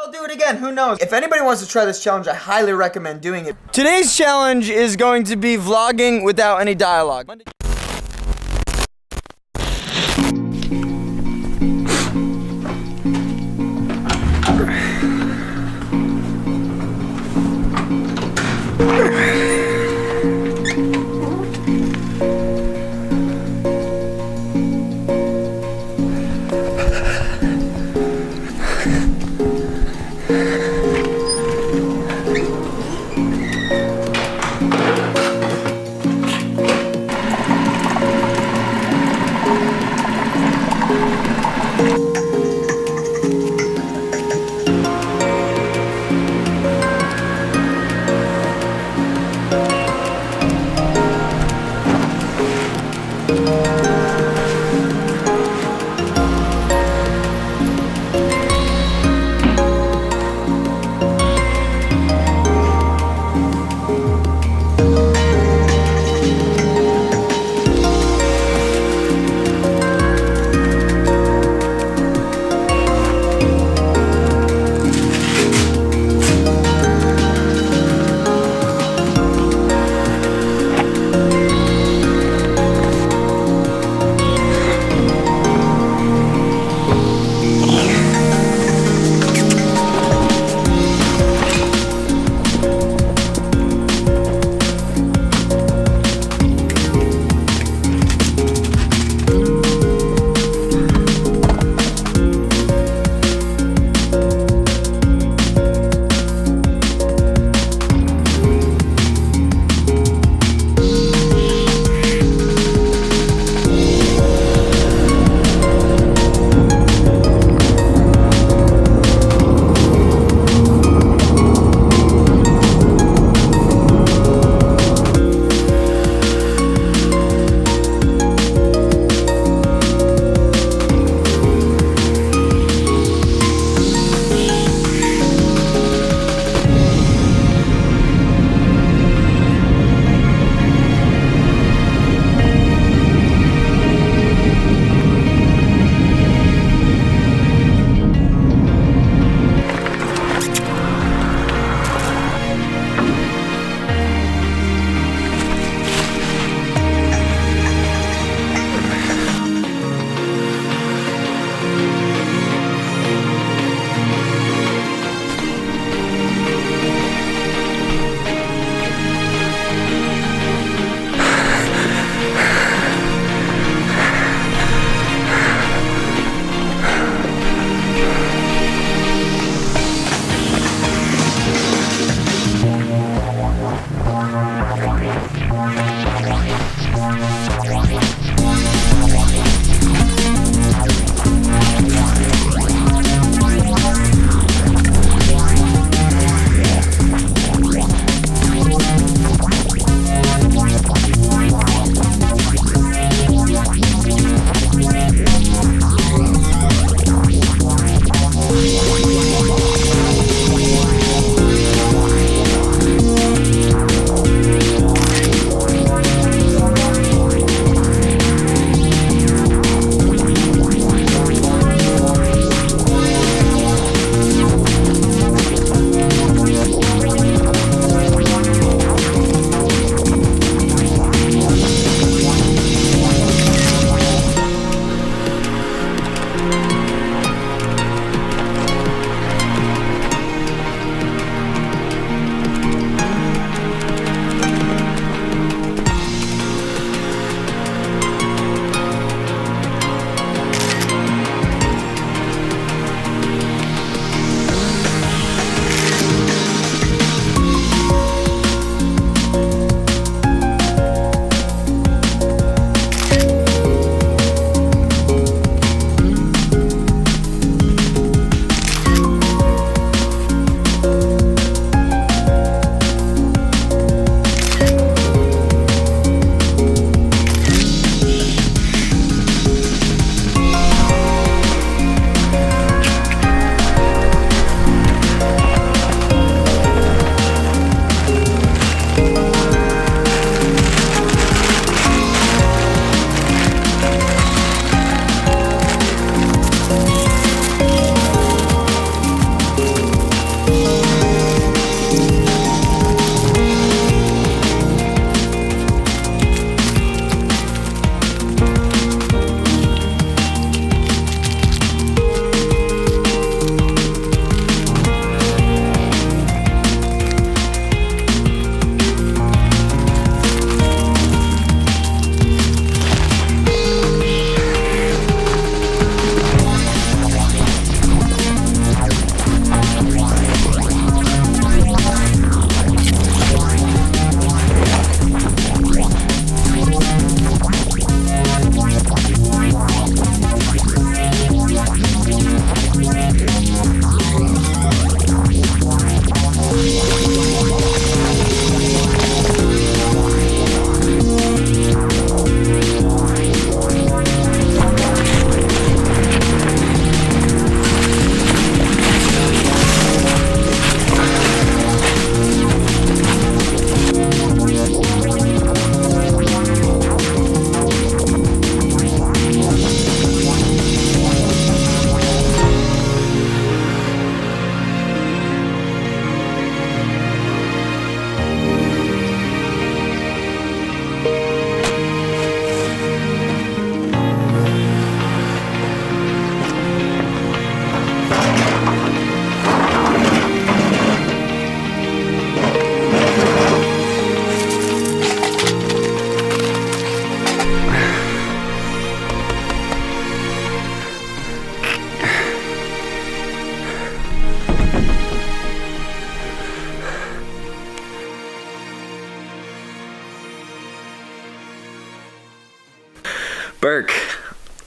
I'll do it again, who knows? If anybody wants to try this challenge, I highly recommend doing it. Today's challenge is going to be vlogging without any dialogue.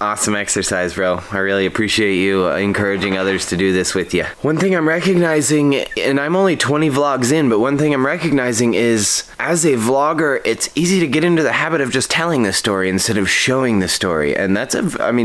Awesome exercise, bro. I really appreciate you encouraging others to do this with you. One thing I'm recognizing, and I'm only 20 vlogs in, but one thing I'm recognizing is, as a vlogger, it's easy to get into the habit of just telling the story instead of showing the story. And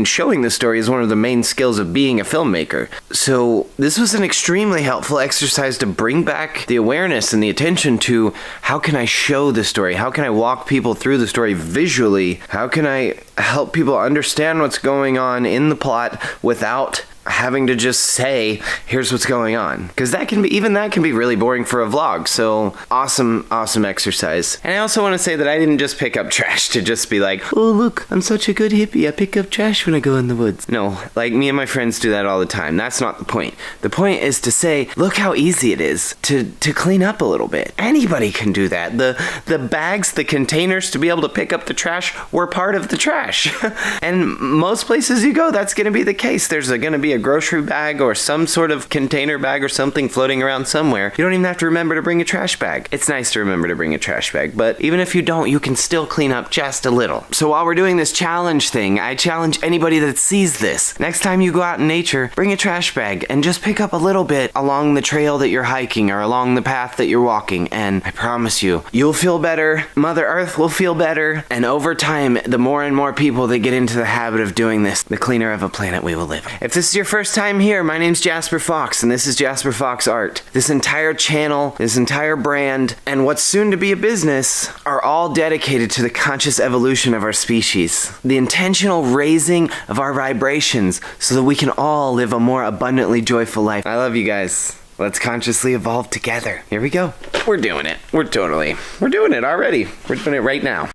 showing the story is one of the main skills of being a filmmaker. So this was an extremely helpful exercise to bring back the awareness and the attention to, how can I show the story? How can I walk people through the story visually? How can I help people understand what's going on in the plot without having to just say, here's what's going on? Because that can be really boring for a vlog. So awesome exercise. And I also want to say that I didn't just pick up trash to just be like, oh look, I'm such a good hippie, I pick up trash when I go in the woods. No, like me and my friends do that all the time. That's not the point. The point is to say, look how easy it is to clean up a little bit. Anybody can do that. The bags, the containers to be able to pick up the trash were part of the trash. And most places you go, that's going to be the case. There's going to be a grocery bag or some sort of container bag or something floating around somewhere. You don't even have to remember to bring a trash bag. It's nice to remember to bring a trash bag, but even if you don't, you can still clean up just a little. So while we're doing this challenge thing, I challenge anybody that sees this. Next time you go out in nature, bring a trash bag and just pick up a little bit along the trail that you're hiking or along the path that you're walking, and I promise you, you'll feel better, Mother Earth will feel better, and over time, the more and more people that get into the habit of doing this, the cleaner of a planet we will live in. If this is your first time here, my name's Jasper Fox, and this is JasperFoxArt. This entire channel, this entire brand, and what's soon to be a business are all dedicated to the conscious evolution of our species. The intentional raising of our vibrations so that we can all live a more abundantly joyful life. I love you guys. Let's consciously evolve together. Here we go. We're doing it. We're doing it already. We're doing it right now.